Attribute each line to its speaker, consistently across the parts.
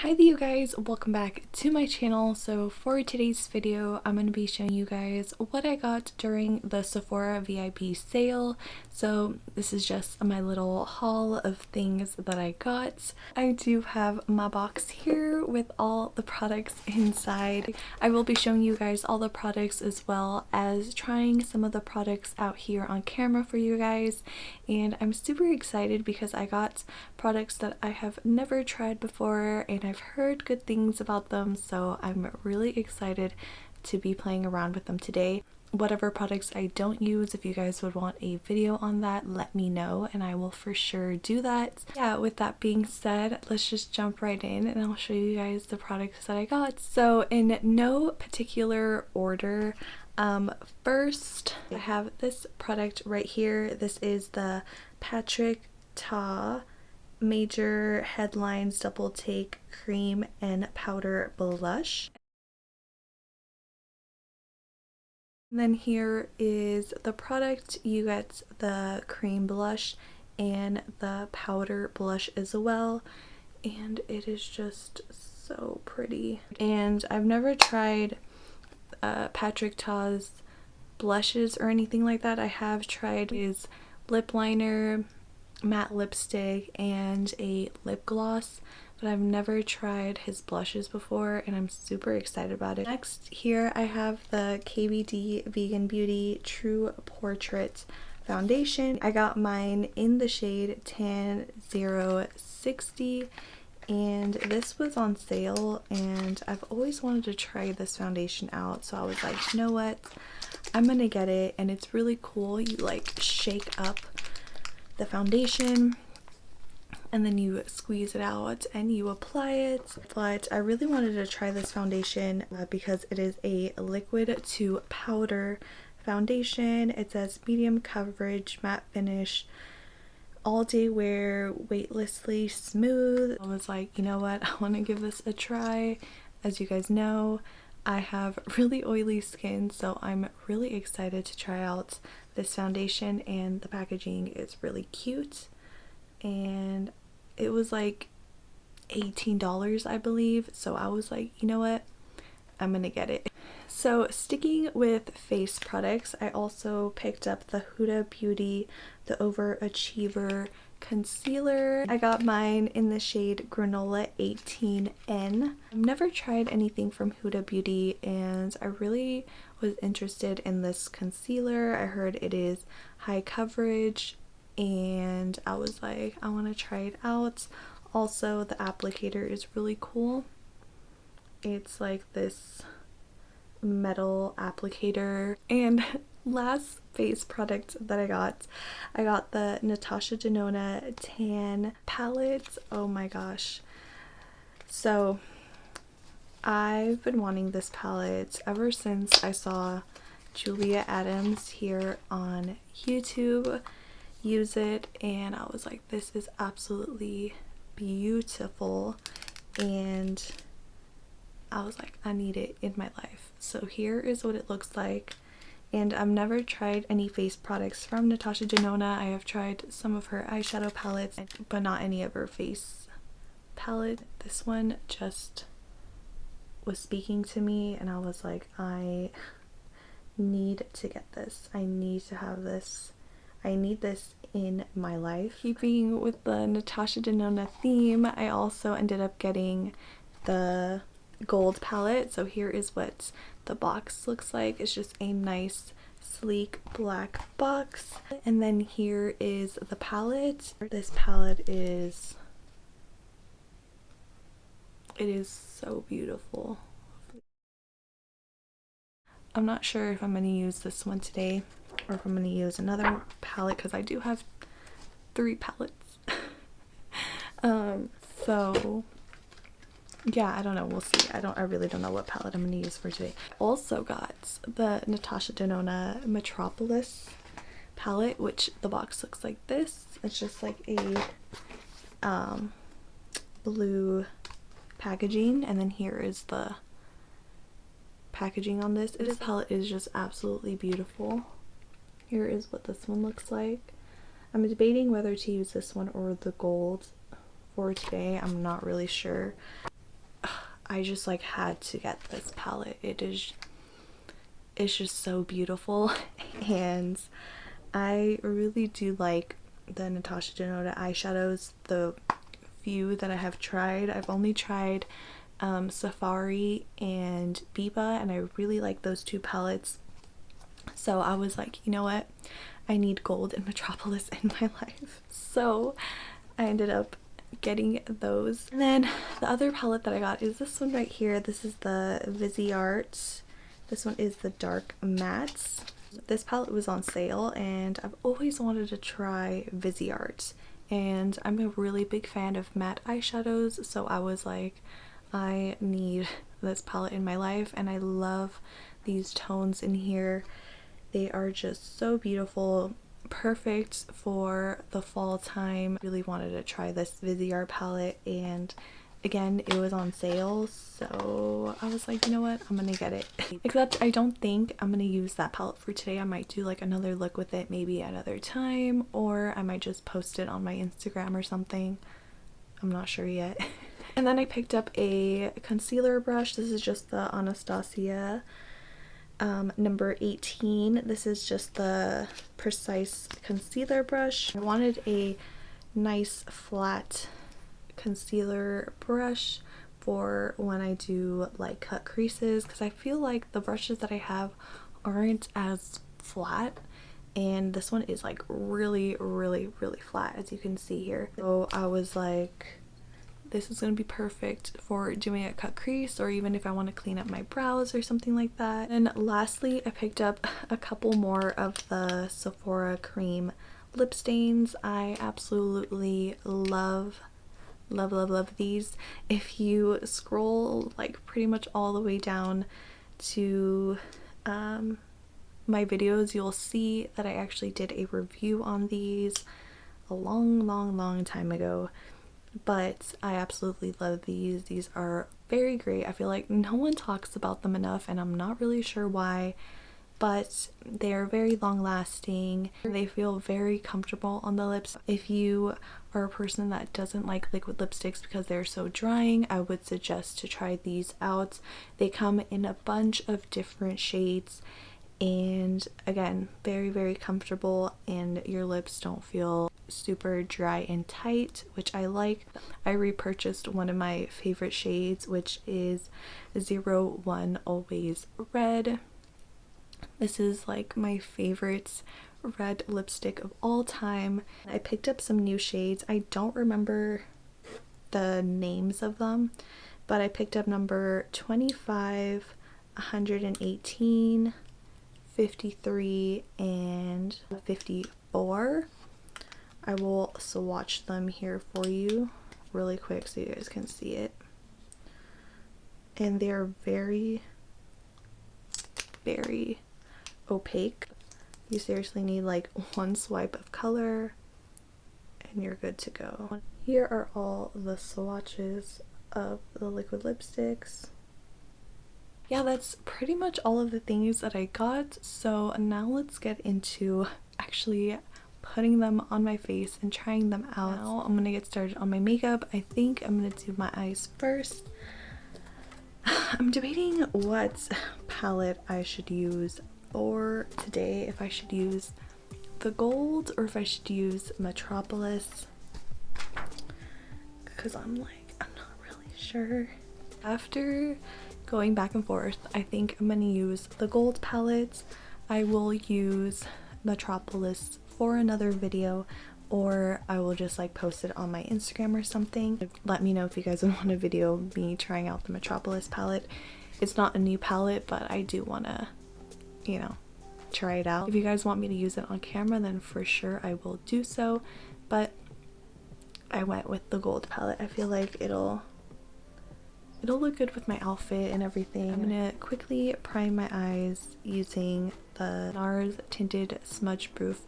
Speaker 1: Hi there you guys, welcome back to my channel. So for today's video, I'm going to be showing you guys what I got during the Sephora VIB sale. So this is just my little haul of things that I got. I do have my box here with all the products inside. I will be showing you guys all the products as well as trying some of the products out here on camera for you guys. And I'm super excited because I got products that I have never tried before and I've heard good things about them, so I'm really excited to be playing around with them today. Whatever products I don't use, if you guys would want a video on that, let me know and I will for sure do that. Yeah, with that being said, let's just jump right in and I'll show you guys the products that I got. So in no particular order, first I have this product right here. This is the Patrick Ta Major Headlines Double Take Cream and Powder Blush. And then here is the product. You get the cream blush and the powder blush as well, and it is just so pretty. And I've never tried Patrick Ta's blushes or anything like that. I have tried his lip liner, matte lipstick, and a lip gloss, but I've never tried his blushes before and I'm super excited about it. Next, here I have the KVD Vegan Beauty True Portrait Foundation. I got mine in the shade Tan 060 and this was on sale and I've always wanted to try this foundation out, so I was like, you know what, I'm gonna get it. And it's really cool. You like shake up the foundation and then you squeeze it out and you apply it. But I really wanted to try this foundation because it is a liquid to powder foundation. It says medium coverage, matte finish, all day wear, weightlessly smooth. I was like, you know what, I want to give this a try. As you guys know, I have really oily skin, so I'm really excited to try out this foundation, and the packaging is really cute. And it was like $18, I believe, so I was like, you know what, I'm gonna get it. So sticking with face products, I also picked up the Huda Beauty the OverAchiever concealer. I got mine in the shade Granola 18N. I've never tried anything from Huda Beauty and I really was interested in this concealer. I heard it is high coverage and I was like, I want to try it out. Also, the applicator is really cool. It's like this metal applicator. And last face product that I got the Natasha Denona tan palette. Oh my gosh, so I've been wanting this palette ever since I saw Julia Adams here on YouTube use it, and I was like, this is absolutely beautiful, and I was like, I need it in my life. So here is what it looks like. And I've never tried any face products from Natasha Denona. I have tried some of her eyeshadow palettes, but not any of her face palette. This one just was speaking to me and I was like, I need to get this. I need to have this. I need this in my life. Keeping with the Natasha Denona theme, I also ended up getting the gold palette. So here is what the box looks like. It's just a nice sleek black box, and then here is the palette. This palette is, it is so beautiful. I'm not sure if I'm going to use this one today or if I'm going to use another palette because I do have 3 palettes. So yeah, I don't know, we'll see. I really don't know what palette I'm going to use for today. Also got the Natasha Denona Metropolis palette, which the box looks like this. It's just like a blue packaging, and then here is the packaging on this. This palette is just absolutely beautiful. Here is what this one looks like. I'm debating whether to use this one or the gold for today. I'm not really sure. I just like had to get this palette. It's just so beautiful and I really do like the Natasha Denona eyeshadows. The few that I have tried, I've only tried Sephora and Biba, and I really like those two palettes. So I was like, you know what, I need gold and Metropolis in my life, so I ended up getting those. And then the other palette that I got is this one right here. This is the Viseart. This one is the dark mattes. This palette was on sale and I've always wanted to try Viseart, and I'm a really big fan of matte eyeshadows, so I was like, I need this palette in my life, and I love these tones in here. They are just so beautiful, perfect for the fall time. Really wanted to try this Viseart palette, and again, it was on sale, so I was like, you know what, I'm gonna get it. Except I don't think I'm gonna use that palette for today. I might do like another look with it maybe another time, or I might just post it on my Instagram or something. I'm not sure yet. And then I picked up a concealer brush. This is just the Anastasia number 18. This is just the Precise concealer brush. I wanted a nice flat concealer brush for when I do like cut creases, because I feel like the brushes that I have aren't as flat, and this one is like really flat, as you can see here. So I was like, this is going to be perfect for doing a cut crease, or even if I want to clean up my brows or something like that. And lastly, I picked up a couple more of the Sephora cream lip stains. I absolutely love these. If you scroll like pretty much all the way down to my videos, you'll see that I actually did a review on these a long time ago. But I absolutely love these. These are very great. I feel like no one talks about them enough, and I'm not really sure why, but they're very long lasting. They feel very comfortable on the lips. If you are a person that doesn't like liquid lipsticks because they're so drying, I would suggest to try these out. They come in a bunch of different shades, and again, very comfortable, and your lips don't feel super dry and tight, which I like. I repurchased one of my favorite shades, which is 01 Always Red. This is like my favorite red lipstick of all time. I picked up some new shades. I don't remember the names of them, but I picked up number 25, 118, 53, and 54. I will swatch them here for you really quick so you guys can see it. And they're very opaque. You seriously need like one swipe of color and you're good to go. Here are all the swatches of the liquid lipsticks. Yeah, that's pretty much all of the things that I got. So now let's get into actually putting them on my face and trying them out. Now I'm gonna get started on my makeup. I think I'm gonna do my eyes first. I'm debating what palette I should use for today, if I should use the gold or if I should use Metropolis, because I'm not really sure. After going back and forth, I think I'm gonna use the gold palette. I will use Metropolis for another video, or I will just like post it on my Instagram or something. Let me know if you guys would want to video me trying out the Metropolis palette. It's not a new palette, but I do want to, you know, try it out. If you guys want me to use it on camera, then for sure I will do so, but I went with the gold palette. I feel like it'll look good with my outfit and everything. I'm gonna quickly prime my eyes using the NARS Tinted Smudge Proof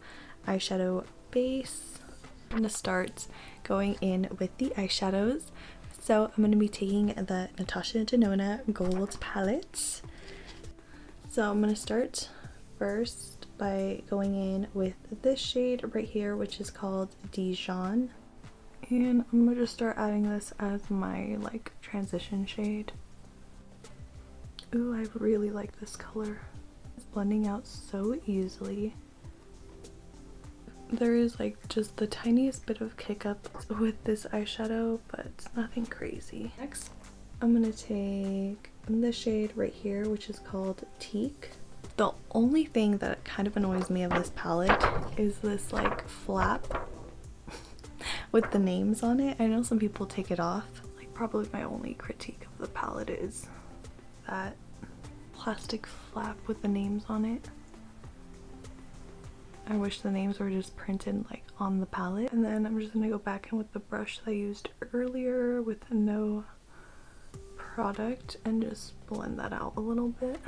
Speaker 1: eyeshadow base. I'm gonna start going in with the eyeshadows. So I'm gonna be taking the Natasha Denona gold palette. So I'm gonna start first by going in with this shade right here, which is called Dijon. And I'm gonna just start adding this as my like transition shade. Ooh, I really like this color. It's blending out so easily. There is like just the tiniest bit of kick up with this eyeshadow, but it's nothing crazy. Next, I'm gonna take the shade right here, which is called Teak. The only thing that kind of annoys me of this palette is this like flap with the names on it. I know some people take it off. Like probably my only critique of the palette is that plastic flap with the names on it. I wish the names were just printed like on the palette. And then I'm just gonna go back in with the brush that I used earlier with no product and just blend that out a little bit.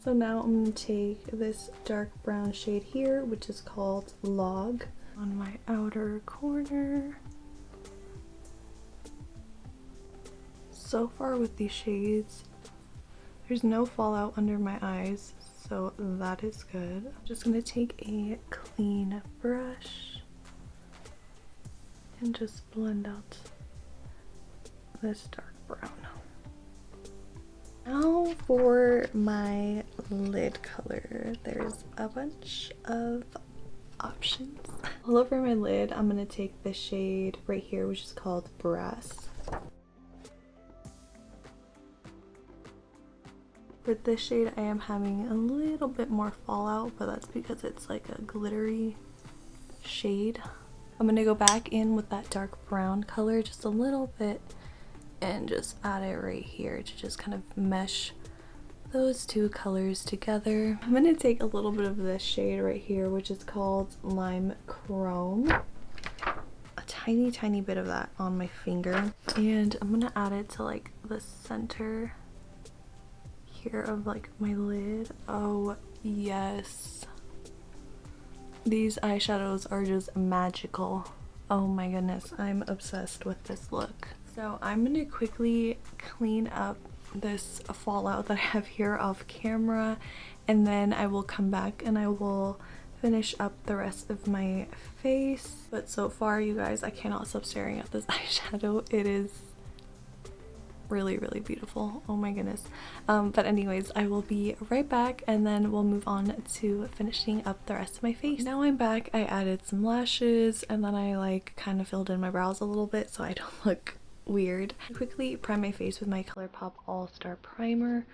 Speaker 1: So now I'm gonna take this dark brown shade here, which is called Log, on my outer corner. So far with these shades, there's no fallout under my eyes, so that is good. I'm just gonna take a clean brush and just blend out this dark brown. Now for my lid color, there's a bunch of options. All over my lid, I'm gonna take this shade right here, which is called Brass. With this shade, I am having a little bit more fallout, but that's because it's like a glittery shade. I'm gonna go back in with that dark brown color just a little bit and just add it right here to just kind of mesh those two colors together. I'm gonna take a little bit of this shade right here, which is called Lime Chrome. A tiny bit of that on my finger. And I'm gonna add it to like the center here of like my lid. Oh yes, these eyeshadows are just magical. Oh my goodness, I'm obsessed with this look. So I'm gonna quickly clean up this fallout that I have here off camera, and then I will come back and I will finish up the rest of my face. But so far, you guys, I cannot stop staring at this eyeshadow. It is really beautiful. Oh my goodness. But anyways, I will be right back and then we'll move on to finishing up the rest of my face. Now I'm back. I added some lashes and then I like kind of filled in my brows a little bit so I don't look weird. I quickly prime my face with my ColourPop All Star Primer.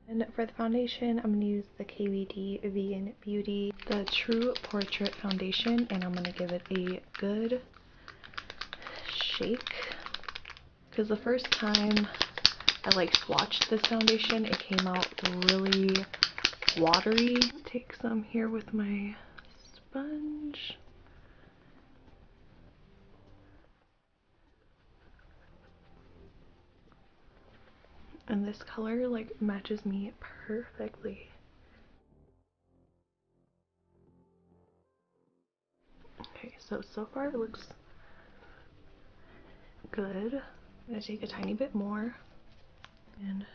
Speaker 1: And for the foundation, I'm going to use the KVD Vegan Beauty, the True Portrait Foundation, and I'm going to give it a good shake. Because the first time I like swatched this foundation, it came out really watery. Take some here with my sponge. And this color like matches me perfectly. Okay, so far it looks good. I'm gonna take a tiny bit more and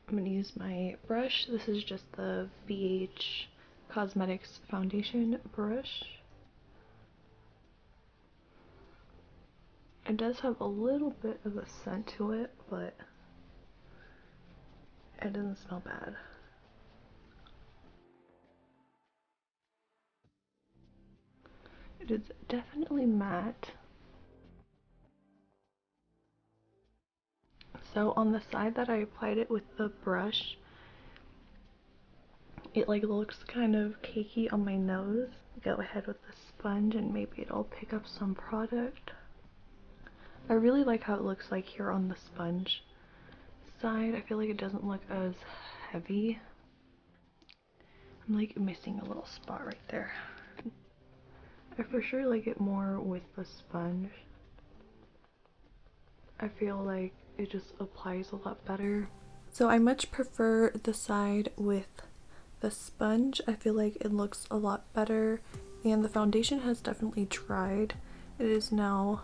Speaker 1: I'm gonna use my brush. This is just the BH Cosmetics foundation brush. It does have a little bit of a scent to it, but it doesn't smell bad. It is definitely matte. So on the side that I applied it with the brush, it like looks kind of cakey on my nose. Go ahead with the sponge and maybe it'll pick up some product. I really like how it looks like here on the sponge side. I feel like it doesn't look as heavy. I'm like missing a little spot right there. I for sure like it more with the sponge. I feel like it just applies a lot better. So I much prefer the side with the sponge. I feel like it looks a lot better and the foundation has definitely dried. It is now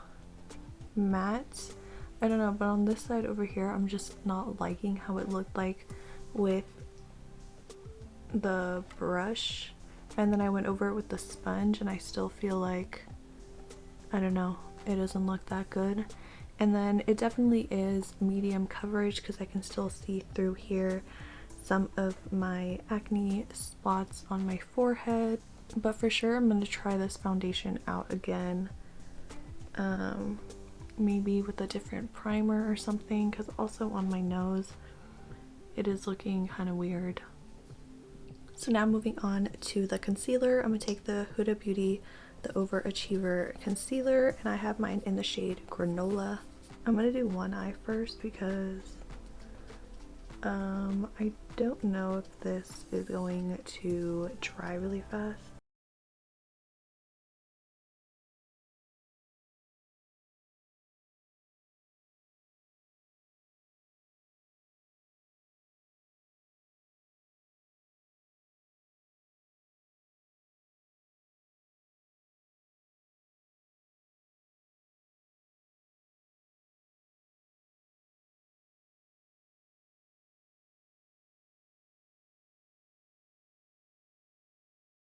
Speaker 1: matte. I don't know, but on this side over here I'm just not liking how it looked like with the brush and then I went over it with the sponge, and I still feel like, I don't know, it doesn't look that good. And then it definitely is medium coverage because I can still see through here some of my acne spots on my forehead. But for sure I'm going to try this foundation out again, maybe with a different primer or something, because also on my nose it is looking kind of weird. So now moving on to the concealer, I'm going to take the Huda Beauty, the OverAchiever concealer, and I have mine in the shade Granola. I'm going to do one eye first because I don't know if this is going to dry really fast.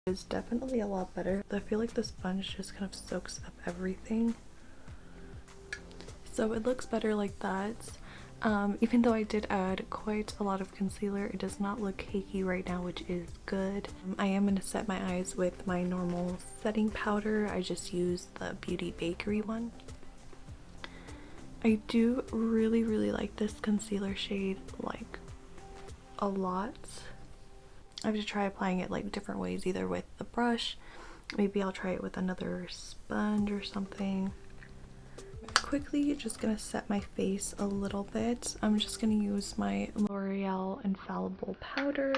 Speaker 1: Is definitely a lot better. I feel like the sponge just kind of soaks up everything. So it looks better like that. Even though I did add quite a lot of concealer, it does not look cakey right now, which is good. I am going to set my eyes with my normal setting powder. I just use the Beauty Bakery one. I do really like this concealer shade, like, a lot. I have to try applying it like different ways, either with the brush, maybe I'll try it with another sponge or something. Quickly, just gonna set my face a little bit. I'm just gonna use my L'Oreal Infallible powder.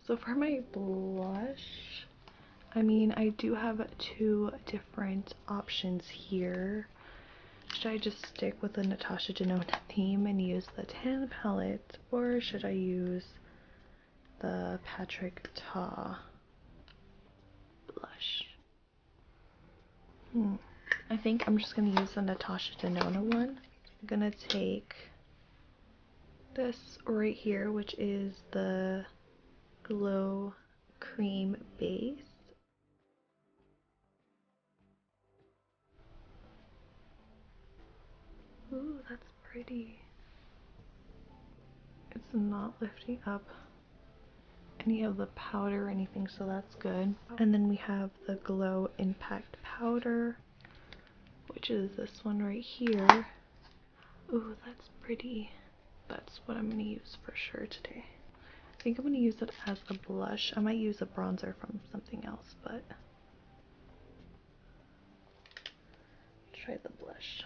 Speaker 1: So for my blush, I mean, I do have two different options here. Should I just stick with the Natasha Denona theme and use the tan palette, or should I use the Patrick Ta blush? I think I'm just gonna use the Natasha Denona one. I'm gonna take this right here, which is the Glow Cream Base. Ooh, that's pretty. It's not lifting up any of the powder or anything, so that's good. And then we have the Glow Impact Powder, which is this one right here. Ooh, that's pretty. That's what I'm gonna use for sure today. I think I'm gonna use it as a blush. I might use a bronzer from something else, but try the blush.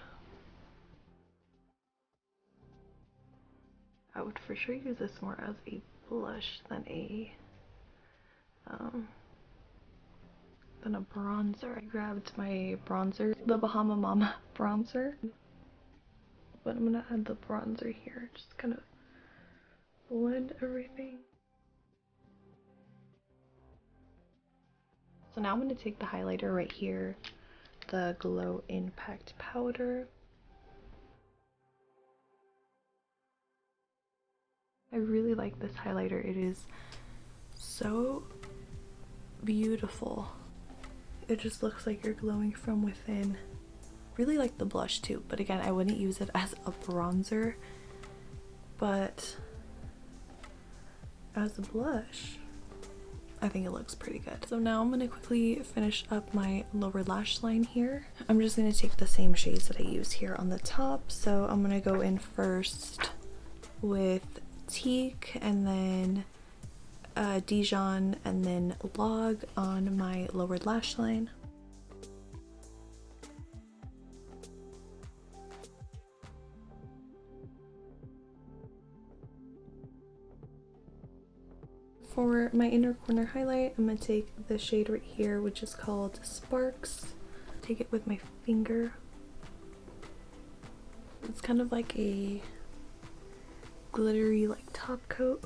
Speaker 1: I would for sure use this more as a blush than a bronzer. I grabbed my bronzer, the Bahama Mama bronzer, but I'm gonna add the bronzer here, just kind of blend everything. So now I'm gonna take the highlighter right here, the Glow Impact Powder. I really like this highlighter. It is so beautiful. It just looks like you're glowing from within. Really like the blush too, but again, I wouldn't use it as a bronzer, but as a blush, I think it looks pretty good. So now I'm gonna quickly finish up my lower lash line here. I'm just gonna take the same shades that I use here on the top. So I'm gonna go in first with Teak, and then Dijon, and then Log on my lower lash line. For my inner corner highlight, I'm going to take the shade right here, which is called Sparks. Take it with my finger. It's kind of like a glittery, like, top coat.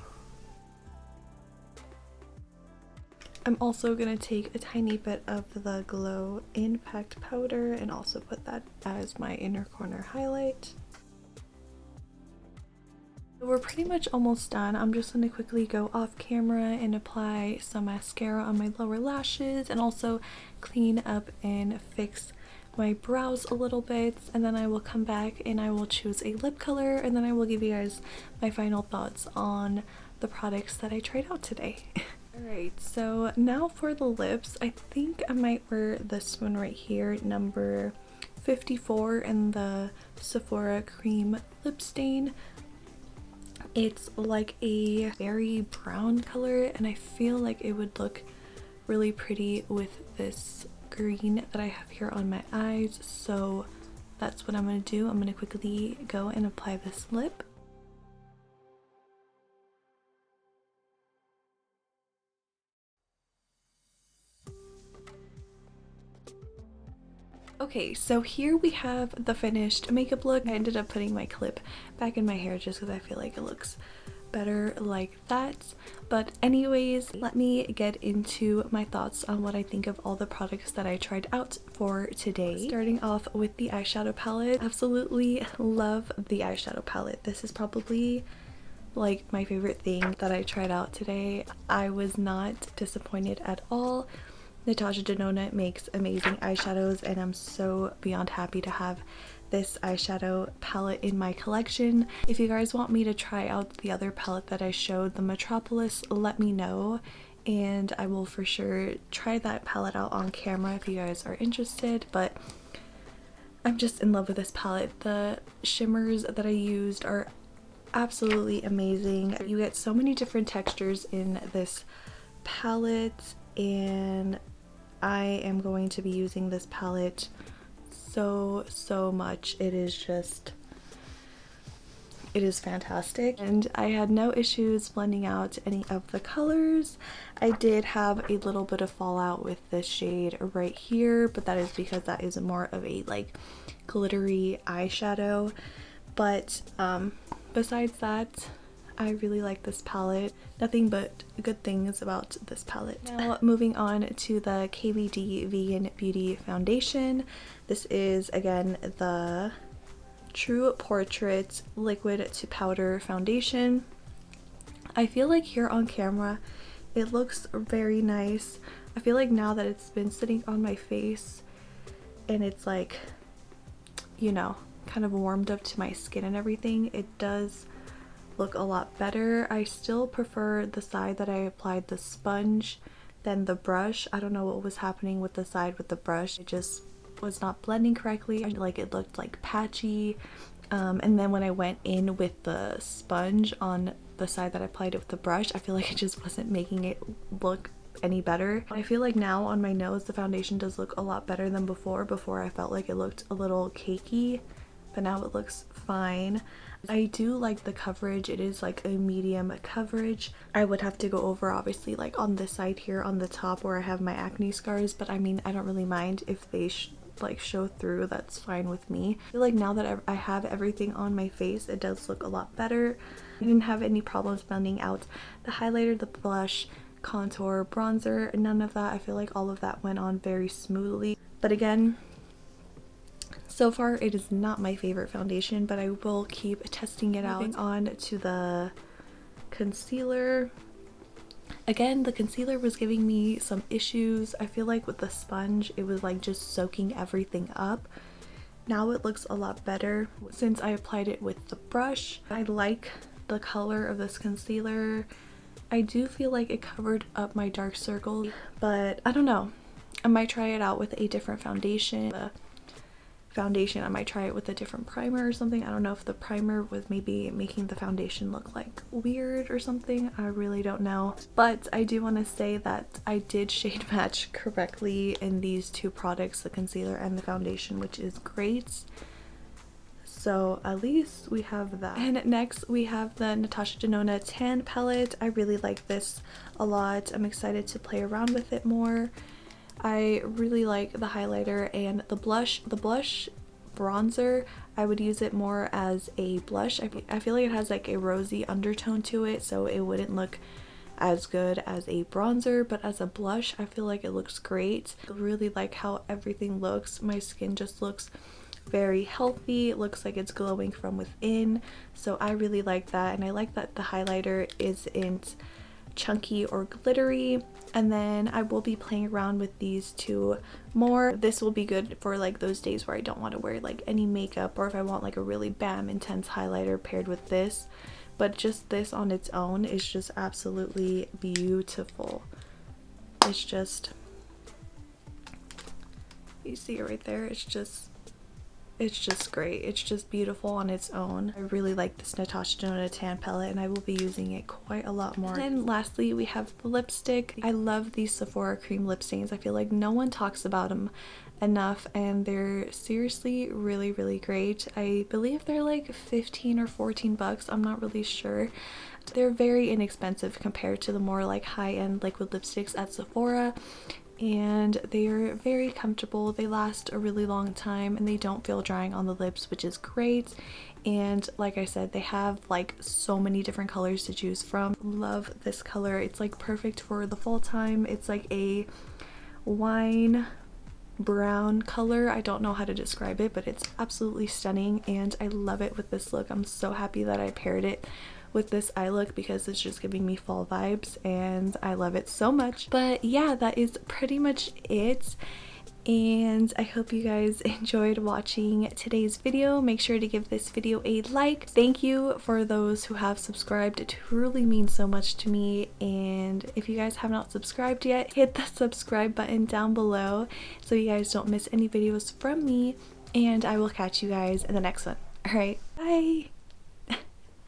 Speaker 1: I'm also going to take a tiny bit of the Glow Impact powder and also put that as my inner corner highlight. We're pretty much almost done. I'm just going to quickly go off camera and apply some mascara on my lower lashes and also clean up and fix my brows a little bit, and then I will come back and I will choose a lip color, and then I will give you guys my final thoughts on the products that I tried out today. Alright, so now for the lips. I think I might wear this one right here, number 54 in the Sephora Cream Lip Stain. It's like a very brown color, and I feel like it would look really pretty with this green that I have here on my eyes, so that's what I'm going to do. I'm going to quickly go and apply this lip. Okay, so here we have the finished makeup look. I ended up putting my clip back in my hair just because I feel like it looks better like that. But anyways, let me get into my thoughts on what I think of all the products that I tried out for today. Starting off with the eyeshadow palette. Absolutely love the eyeshadow palette. This is probably like my favorite thing that I tried out today. I was not disappointed at all. Natasha Denona makes amazing eyeshadows, and I'm so beyond happy to have this eyeshadow palette in my collection. If you guys want me to try out the other palette that I showed, the Metropolis, let me know and I will for sure try that palette out on camera if you guys are interested. But I'm just in love with this palette. The shimmers that I used are absolutely amazing. You get so many different textures in this palette, and I am going to be using this palette so much. It is fantastic, and I had no issues blending out any of the colors. I did have a little bit of fallout with this shade right here, but that is because that is more of a like glittery eyeshadow. But besides that, I really like this palette. Nothing but good things about this palette. Now moving on to the KVD Vegan Beauty Foundation. This is again the True Portrait Liquid to Powder Foundation. I feel like here on camera it looks very nice. I feel like now that it's been sitting on my face and it's like, you know, kind of warmed up to my skin and everything, it does look a lot better. I still prefer the side that I applied the sponge than the brush. I don't know what was happening with the side with the brush. It just was not blending correctly. Like it looked like patchy. And then when I went in with the sponge on the side that I applied it with the brush, I feel like it just wasn't making it look any better. I feel like now on my nose the foundation does look a lot better than before. Before I felt like it looked a little cakey, but now it looks fine. I do like the coverage. It is like a medium coverage. I would have to go over obviously like on this side here on the top where I have my acne scars, but I mean I don't really mind if they like show through. That's fine with me. I feel like now that I have everything on my face, it does look a lot better. I didn't have any problems blending out the highlighter, the blush, contour, bronzer, none of that. I feel like all of that went on very smoothly. But again, so far it is not my favorite foundation, but I will keep testing it out. Moving on to the concealer. Again, the concealer was giving me some issues. I feel like with the sponge it was like just soaking everything up. Now it looks a lot better since I applied it with the brush. I like the color of this concealer. I do feel like it covered up my dark circles, but I don't know. I might try it out with a different foundation. I might try it with a different primer or something. I don't know if the primer was maybe making the foundation look like weird or something. I really don't know. But I do want to say that I did shade match correctly in these two products, the concealer and the foundation, which is great. So at least we have that. And next we have the Natasha Denona Tan Palette. I really like this a lot. I'm excited to play around with it more. I really like the highlighter and the blush. The blush bronzer, I would use it more as a blush. I feel like it has like a rosy undertone to it, so it wouldn't look as good as a bronzer, but as a blush I feel like it looks great. I really like how everything looks. My skin just looks very healthy. It looks like it's glowing from within, so I really like that. And I like that the highlighter isn't chunky or glittery. And then I will be playing around with these two more. This will be good for like those days where I don't want to wear like any makeup, or if I want like a really bam intense highlighter paired with this. But just this on its own is just absolutely beautiful. It's just, you see it right there, it's just great. It's just beautiful on its own. I really like this Natasha Denona tan palette, and I will be using it quite a lot more. And then lastly, we have the lipstick. I love these Sephora cream lip stains. I feel like no one talks about them enough, and they're seriously really, really great. I believe they're like 15 or 14 bucks. I'm not really sure. They're very inexpensive compared to the more like high-end liquid lipsticks at Sephora. And they are very comfortable. They last a really long time, and they don't feel drying on the lips, which is great. And like I said, they have like so many different colors to choose from. Love this color. It's like perfect for the fall time. It's like a wine brown color. I don't know how to describe it, but it's absolutely stunning, and I love it with this look. I'm so happy that I paired it with this eye look because it's just giving me fall vibes, and I love it so much. But yeah, that is pretty much it, and I hope you guys enjoyed watching today's video. Make sure to give this video a like. Thank you for those who have subscribed. It truly means so much to me, and if you guys have not subscribed yet, hit the subscribe button down below so you guys don't miss any videos from me, and I will catch you guys in the next one. All right, bye.